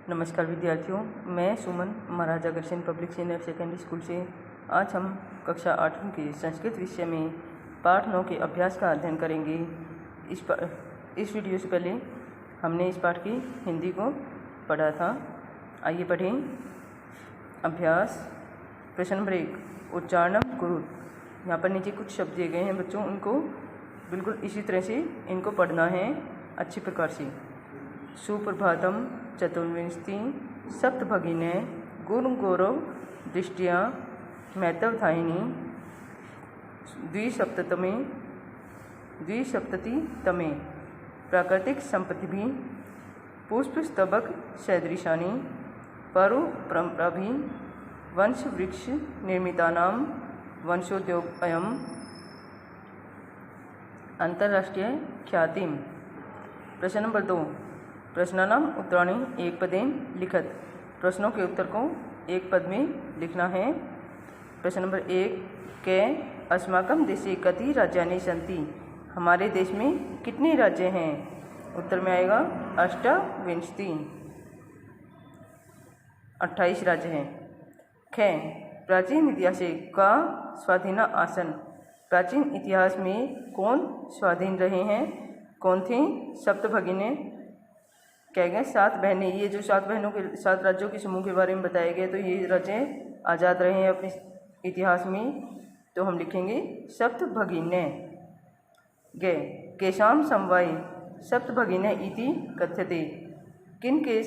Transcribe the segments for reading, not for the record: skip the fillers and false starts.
नमस्कार विद्यार्थियों, मैं Suman Maharaja Agrasen public senior secondary school से। आज हम कक्षा 8वीं के संस्कृत विषय में पाठ 9 के अभ्यास का अध्ययन करेंगे। इस वीडियो से पहले हमने इस पाठ की हिंदी को पढ़ा था। आइए पढ़ें। अभ्यास प्रश्न नंबर 1, उच्चारणम कुरु। यहाँ पर नीचे कुछ शब्द दिए गए हैं बच्चों, उनको बिल्कुल इसी तरह से इनको पढ़ना है अच्छी प्रकार से। सुप्रभातम चतुर्विंशति सप्तभगिने गुरु गौरव दृष्टिया मैतवधायिनी द्विसप्ततितमे प्राकृतिक संपत्तिभि पुष्पस्तबक सदृशानि परु परंपराभि वंश वृक्ष निर्मितानां वंशोद्योग अयम अंतर्राष्ट्रीय ख्यातिम। प्रश्न नंबर 2, प्रश्नानाम उत्तराणि एक पदेन लिखत। प्रश्नों के उत्तर को एक पद में लिखना है। प्रश्न नंबर 1, के अस्माकं देशे कति राज्यानि सन्ति। हमारे देश में कितने राज्य हैं? उत्तर में आएगा अष्टाविंशति, 28 राज्य हैं। खे प्राचीन इतिहासे का स्वाधीन आसन। प्राचीन इतिहास में कौन स्वाधीन रहे हैं? कौन थी? सप्तभगिनी कह गए 7 बहनें। ये जो 7 बहनों के 7 राज्यों के समूह के बारे में बताया गया, तो ये राज्य आज़ाद रहे हैं अपने इतिहास में, तो हम लिखेंगे सप्तभगिने। गे केशाम समवाय सप्तभगिने इति कथ्यते। किन के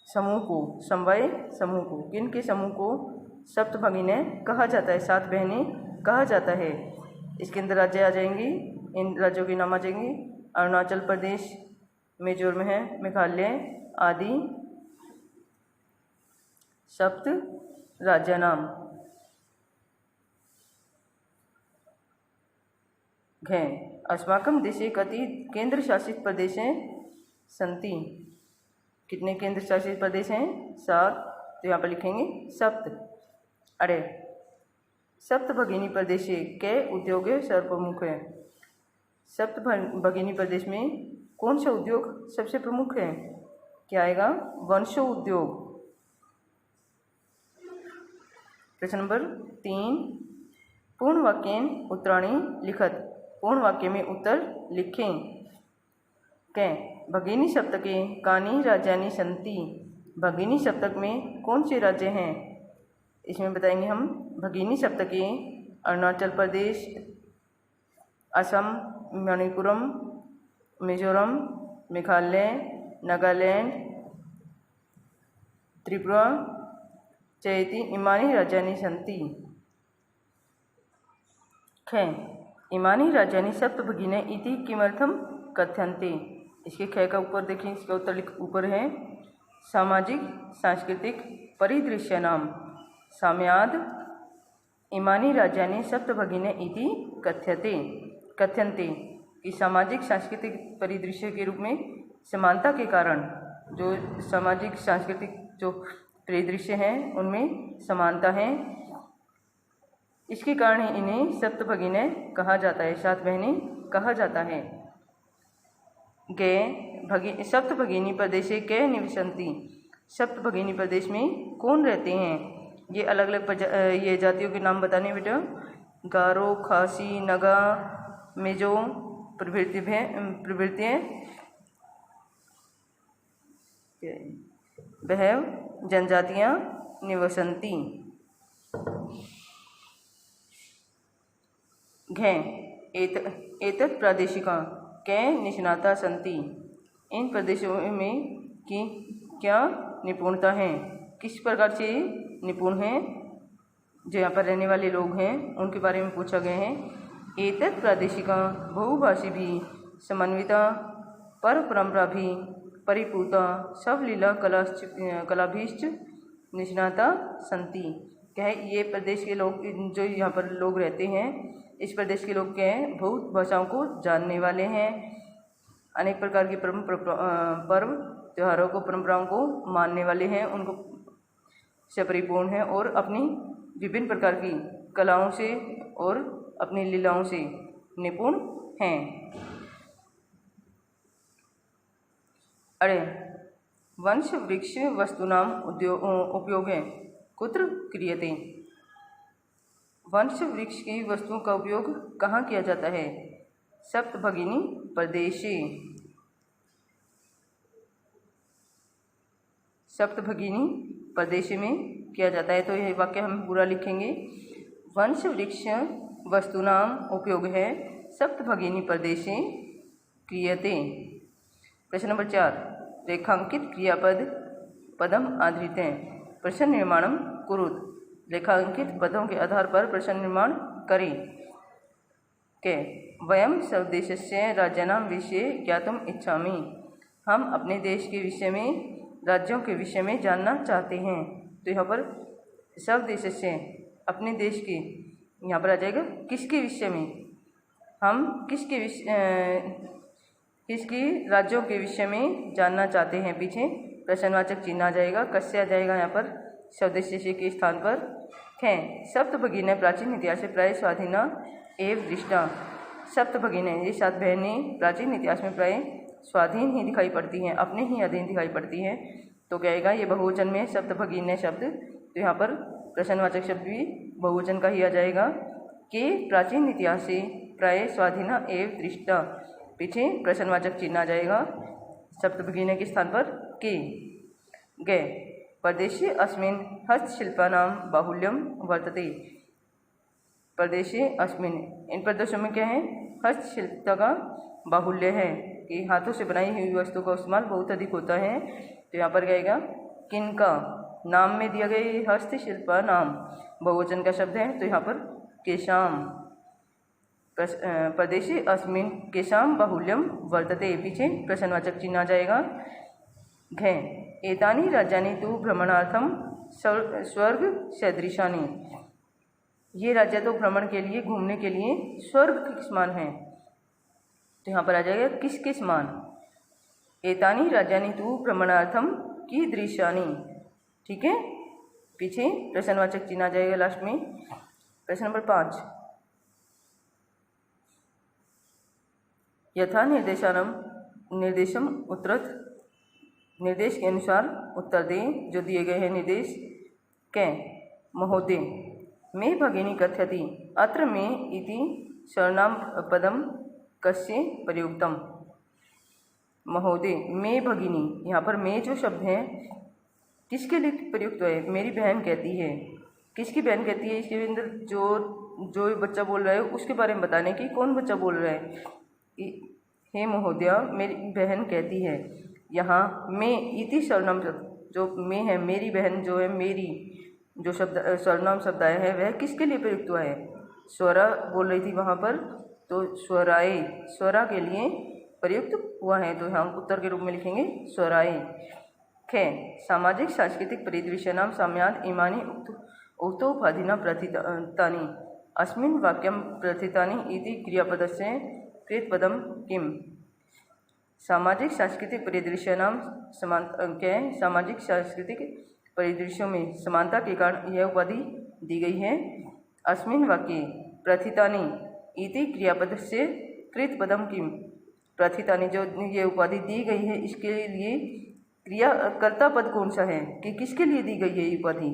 समूह को, समवाय समूह को, किन के समूह को सप्तभगिने कहा जाता है, 7 बहनें कहा जाता है? इसके अंदर राज्य आ जाएंगी, इन राज्यों के नाम आ जाएंगे। अरुणाचल प्रदेश, मिजोरम है, मेघालय आदि सप्त राज्य नाम। घे अस्माकं देशे कति केंद्र शासित प्रदेश हैं सन्ति। कितने केंद्र शासित प्रदेश हैं? 7, तो यहाँ पर लिखेंगे सप्त। अरे सप्तभगिनी प्रदेशे के उद्योग सर्वप्रमुख है। सप्तभगिनी प्रदेश में कौन सा उद्योग सबसे प्रमुख है? क्या आएगा? वंशो उद्योग। प्रश्न नंबर 3, पूर्ण वाक्येन उत्तराणि लिखत। पूर्ण वाक्य में उत्तर लिखें। कै भगिनी सप्तके कानि राज्यानि सन्ति। भगिनी सप्तक में कौन से राज्य हैं? इसमें बताएंगे हम। भगिनी सप्तके अरुणाचल प्रदेश, असम, मणिपुरम, मिजोरम, मेघालय, नागालैंड, त्रिपुरा चेति इमानि राज्यानि सन्ति। खे इमानि राज्यानि सप्तभगिने इति किमर्थम कथ्यन्ते। इसके खे का ऊपर देखें, इसका उत्तर ऊपर है। सामाजिक सांस्कृतिक परिदृश्य नाम साम्याद इमानि राज्यानि सप्तभगिने इति कथ्यन्ते। कि सामाजिक सांस्कृतिक परिदृश्य के रूप में समानता के कारण, जो सामाजिक सांस्कृतिक जो परिदृश्य हैं उनमें समानता है, इसके कारण ही इन्हें सप्तभगिने कहा जाता है, 7 बहनें कहा जाता है। गे सप्तभगिनी प्रदेशे के निवसन्ति। सप्तभगिनी प्रदेश में कौन रहते हैं? ये अलग अलग ये जातियों के नाम बताने बेटा। गारो, खासी, नगा, मिजो प्रभृति बहव जनजातियां निवसन्ति। घे एतत् प्रादेशिका के निष्णाता सन्ति। इन प्रदेशों में की क्या निपुणता है? किस प्रकार से निपुण हैं? जो यहाँ पर रहने वाले लोग हैं उनके बारे में पूछा गया है। एतत् प्रादेशिका बहुभाषी भी समन्विता पर परंपरा भी परिपूता सबलीला कलाभिश्च निष्णाता सन्ति। क्या है? ये प्रदेश के लोग, जो यहाँ पर लोग रहते हैं, इस प्रदेश के लोग क्या हैं? बहुत भाषाओं को जानने वाले हैं, अनेक प्रकार की पर्व त्योहारों को, परंपराओं को मानने वाले हैं, उनको से परिपूर्ण है और अपनी विभिन्न प्रकार की कलाओं से और अपनी लीलाओं से निपुण हैं। अरे वंश वृक्ष वस्तूनाम उपयोगे कुत्र क्रियते। वंश वृक्ष की वस्तुओं का उपयोग कहाँ किया जाता है? सप्तभगिनी प्रदेशे। सप्तभगिनी प्रदेश में किया जाता है। तो यह वाक्य हम पूरा लिखेंगे। वंश वृक्ष वस्तूनाम उपयोग है सप्तभगिनी प्रदेशे क्रियते। प्रश्न नंबर 4, रेखांकित क्रियापद पदम आधारित है। प्रश्न निर्माणम कुरुत। रेखांकित पदों के आधार पर प्रश्न निर्माण करें। के वयम स्वदेशस्य राज्यानां विषये ज्ञातुम इच्छामि। हम अपने देश के विषय में, राज्यों के विषय में जानना चाहते हैं। तो यहाँ पर स्वदेशस्य अपने देश के, यहाँ पर आ जाएगा किसके विषय में, हम किसकी राज्यों के विषय में जानना चाहते हैं। पीछे प्रश्नवाचक चिन्ह आ जाएगा। कस्य आ जाएगा यहाँ पर स्वदेशस्य के स्थान पर। है सप्तभगिनी प्राचीन इतिहास से प्राय स्वाधीना एवं दृष्टा। सप्तभगिनी ये 7 बहनें प्राचीन इतिहास में प्राय स्वाधीन ही दिखाई पड़ती हैं, अपने ही अधीन दिखाई पड़ती हैं। तो क्या आएगा, ये बहुवचन में सप्तभगिनी शब्द। तो यहाँ पर प्रश्नवाचक शब्द भी बहुवचन का ही आ जाएगा कि प्राचीन इतिहास से प्राय स्वाधीना एवं दृष्टा। पीछे प्रश्नवाचक चिन्ह आ जाएगा सप्तभगिनी के स्थान पर के। गए प्रदेशे अस्मिन् हस्तशिल्पानां बाहुल्यम वर्तते। प्रदेशे अस्मिन्, इन प्रदेशों में क्या है, हस्तशिल्प का बाहुल्य है कि हाथों से बनाई हुई वस्तु का इस्तेमाल बहुत अधिक होता है। तो यहाँ पर कहेगा किनका, नाम में दिया गया हस्तशिल्प नाम बहुवचन का शब्द है। तो यहाँ पर केशाम। प्रदेशे अस्मिन् केशाम बाहुल्यम वर्तते। पीछे प्रश्नवाचक चिन्ह आ जाएगा। घे एतानि राज्यानि तु भ्रमणार्थम स्वर्ग सदृशानि। ये राज्य तो भ्रमण के लिए, घूमने के लिए स्वर्ग के समान है। तो यहाँ पर आ जाएगा किसके समान। एतानि राज्यानि तु भ्रमणार्थम कीदृशानि। ठीक है, पीछे प्रश्नवाचक चिन्ह आ जाएगा लास्ट में। प्रश्न नंबर 5, यथा निर्देशम उत्तरत। निर्देश के अनुसार उत्तर दें। जो दिए गए हैं निर्देश। कै महोदय मे भगिनी कथयति अत्र मे इति सर्वनाम पदम कस्य प्रयुक्तम। महोदय मे भगिनी, यहाँ पर मे जो शब्द है किसके लिए प्रयुक्त है? मेरी बहन कहती है। किसकी बहन कहती है? इसके अंदर जो बच्चा बोल रहा है उसके बारे में बताने की कौन बच्चा बोल रहा है। हे महोदय मेरी बहन कहती है। यहाँ मे इति सर्वनाम जो मे है, मेरी बहन जो है, मेरी जो शब्द सर्वनाम शब्द आया है वह किसके लिए प्रयुक्त हुआ है? स्वरा बोल रही थी वहाँ पर, तो स्वराए, स्वरा के लिए प्रयुक्त हुआ है। तो हम उत्तर के रूप में लिखेंगे स्वराए। खे सामाजिक सांस्कृतिक परिदृश्य नाम साम्याद इमानी उक्तोपाधिना प्रथितानि। अस्मिन् वाक्यम प्रथितानि इति क्रियापदस्य कृतपदम किम। सामाजिक सांस्कृतिक परिदृश्य नाम सामाजिक सांस्कृतिक परिदृश्यों में समानता के कारण यह उपाधि दी गई है। अस्मिन् वाक्ये प्रथितानि इति क्रियापद से कृत पदम किम। प्रथितानि जो ये उपाधि दी गई है इसके लिए क्रिया कर्ता पद कौन सा है, कि किसके लिए दी गई है ये उपाधि,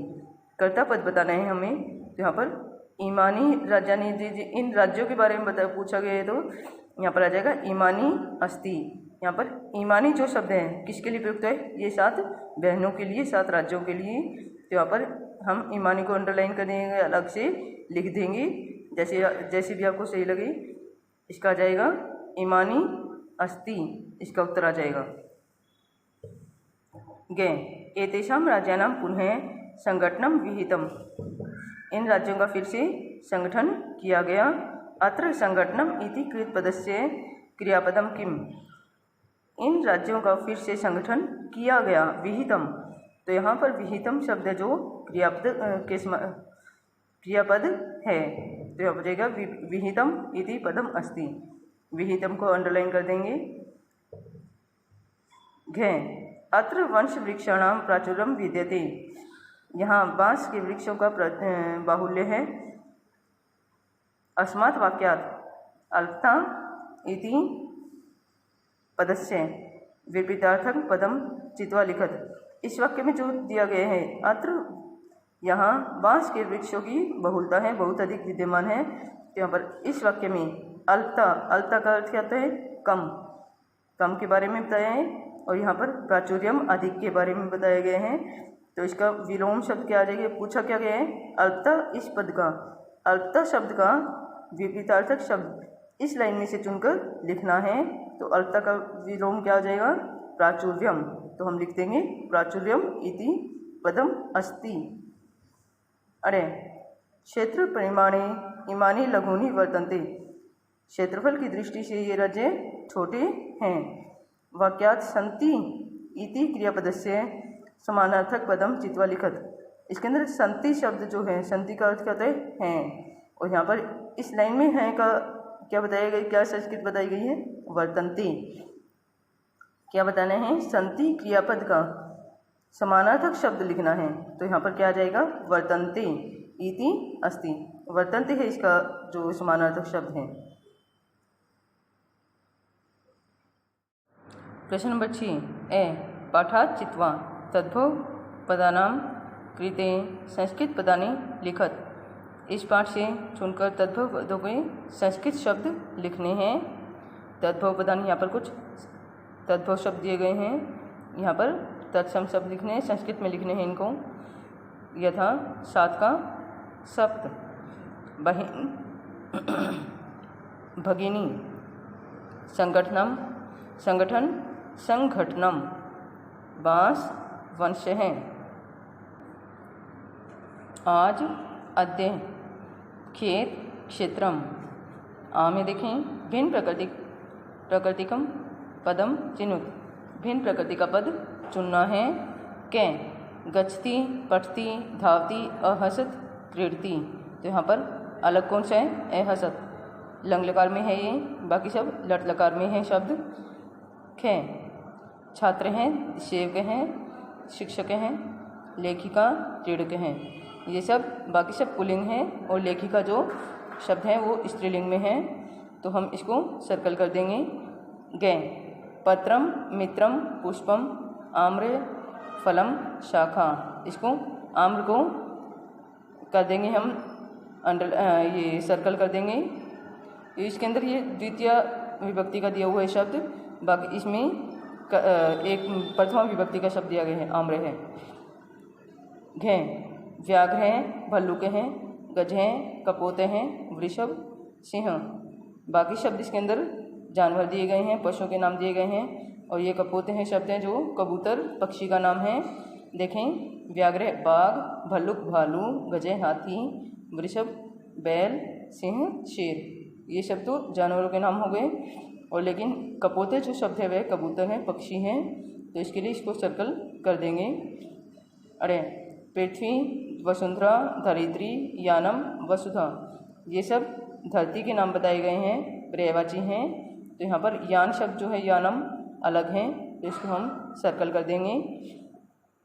कर्ता पद बताना है हमें। तो यहाँ पर ईमानी राज्यानि, इन राज्यों के बारे में पूछा गया है। तो यहाँ पर आ जाएगा ईमानी अस्ति। यहाँ पर ईमानी जो शब्द है किसके लिए प्रयुक्त है? ये 7 बहनों के लिए, 7 राज्यों के लिए। तो यहाँ पर हम ईमानी को अंडरलाइन कर देंगे, अलग से लिख देंगे, जैसे भी आपको सही लगे। इसका आ जाएगा ईमानी अस्ति, इसका उत्तर आ जाएगा। गे एतेषां राज्यानां पुनः संगठनम विहितम। इन राज्यों का फिर से संगठन किया गया। अत्र संगठनम इति कृतपदस्य क्रियापदम किम। इन राज्यों का फिर से संगठन किया गया। विहितम, तो यहाँ पर विहितम शब्द है जो क्रियापद है। तो यहाँ बचेगा विहितम इति पदम अस्ति। विहितम को अंडरलाइन कर देंगे। घे अत्र वंश वृक्षाणाम प्राचुर्यम विद्यते। यहाँ बांस के वृक्षों का बाहुल्य है। अस्मात् वाक्यात् अल्पता इति पदस्य। विपरीतार्थक पदम चित्वा लिखत। इस वाक्य में जो दिया गया है, अत्र यहाँ बांस के वृक्षों की बहुलता है, बहुत अधिक विद्यमान है। तो यहाँ पर इस वाक्य में अल्पता, अल्पता का अर्थ क्या होता है? कम, कम के बारे में बताया है। और यहाँ पर प्राचुर्यम, अधिक के बारे में बताया गया है। तो इसका विलोम शब्द क्या आ जाएगा? पूछा क्या गया है? अल्पता इस पद का, अल्पता शब्द का विपरीतार्थक शब्द इस लाइन में से चुनकर लिखना है। तो अल्पता का विलोम क्या आ जाएगा? प्राचुर्यम। तो हम लिख देंगे प्राचुर्यम इति पदम अस्ति। अरे क्षेत्र परिमाणे इमानी लघुनी वर्तन्ते। क्षेत्रफल की दृष्टि से ये राज्य छोटे हैं। वाक्यात् सन्ति इति क्रियापदस्य समानार्थक पदम चित्वा लिखत। इसके अंदर सन्ति शब्द जो है, सन्ति का अर्थ क्या होता है? हैं। और यहाँ पर इस लाइन में हैं का क्या बताया गया? क्या संस्कृत बताई गई है? वर्तन्ते। क्या बताना है? सन्ति क्रियापद का समानार्थक शब्द लिखना है। तो यहाँ पर क्या आ जाएगा? वर्तन्ते इति अस्ति। वर्तन्ते है इसका जो समानार्थक शब्द है। प्रश्न नंबर 6 ए पाठात् चित्वा तद्भव पदानां कृते संस्कृत पदानि लिखत। इस पाठ से चुनकर तद्भव पदों के संस्कृत शब्द लिखने हैं। तद्भव पदानि, यहाँ पर कुछ तद्भव शब्द दिए गए हैं। यहाँ पर तत्सम शब्द लिखने हैं, संस्कृत में लिखने हैं इनको। यथा सात का सप्त, बहिन, भगिनी, संगठनम, संगठन, संघटनम, बांस, वंश है, आज, अद्य, खेत, क्षेत्रम। में देखें भिन्न प्रकृतिकम पदम चिनुत। भिन्न प्रकृति का पद चुनना है। कै गच्छति, पठति, धावति, अहसत, क्रीडति। तो यहाँ पर अलग कौन सा है? अहसत। लंग लकार में है ये, बाकी सब लट लकार में है शब्द। खे छात्र हैं, सेवक हैं, शिक्षक हैं, लेखिका, क्रीडक हैं। ये सब बाकी सब पुल्लिंग हैं और लेखिका जो शब्द है वो स्त्रीलिंग में है। तो हम इसको सर्कल कर देंगे। गे पत्रम, मित्रम, पुष्पम, आम्र, फलम, शाखा। इसको आम्र को कर देंगे हम ये सर्कल कर देंगे। इसके अंदर ये द्वितीय विभक्ति का दिया हुआ है शब्द, बाकी इसमें एक प्रथमा विभक्ति का शब्द दिया गया है, आम्र है। घे व्याघ्र हैं, भल्लुक हैं, गज हैं, कपोते हैं, वृषभ, सिंह। बाकी शब्द इसके अंदर जानवर दिए गए हैं, पशुओं के नाम दिए गए हैं। और ये कपोते हैं शब्द हैं जो कबूतर पक्षी का नाम है। देखें व्याघ्र बाघ, भल्लुक भालू, गजे हाथी, वृषभ बैल, सिंह शेर। ये सब तो जानवरों के नाम हो गए। और लेकिन कपोते जो शब्द है वह कबूतर हैं, पक्षी हैं। तो इसके लिए इसको सर्कल कर देंगे। अरे पृथ्वी, वसुंधरा, धरित्री, यानम, वसुधा। ये सब धरती के नाम बताए गए हैं, पर्यायवाची हैं। तो यहाँ पर यान शब्द जो है यानम अलग हैं, तो इसको हम सर्कल कर देंगे।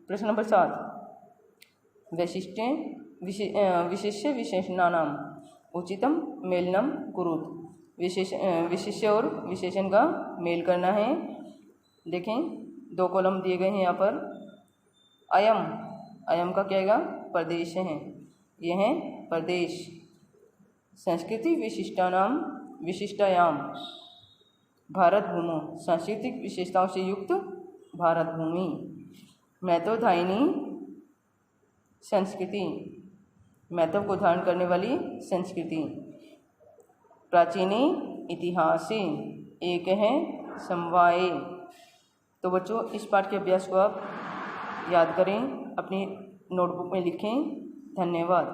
प्रश्न नंबर 7 विशिष्य विशेषणानाम उचितम मेलनम कुरुत। विशिष्य और विशेषण का मेल करना है। देखें 2 कॉलम दिए गए हैं यहाँ पर। अयम, अयम का क्या आएगा? प्रदेश है, ये है प्रदेश। संस्कृति विशिष्टानाम विशिष्टायाम भारत भूमि। सांस्कृतिक विशेषताओं से युक्त भारत भूमि। महत्वधायिनी संस्कृति, महत्व को धारण करने वाली संस्कृति। प्राचीनी इतिहासी, एक है समवाय। तो बच्चों इस पाठ के अभ्यास को आप याद करें, अपनी नोटबुक में लिखें। धन्यवाद।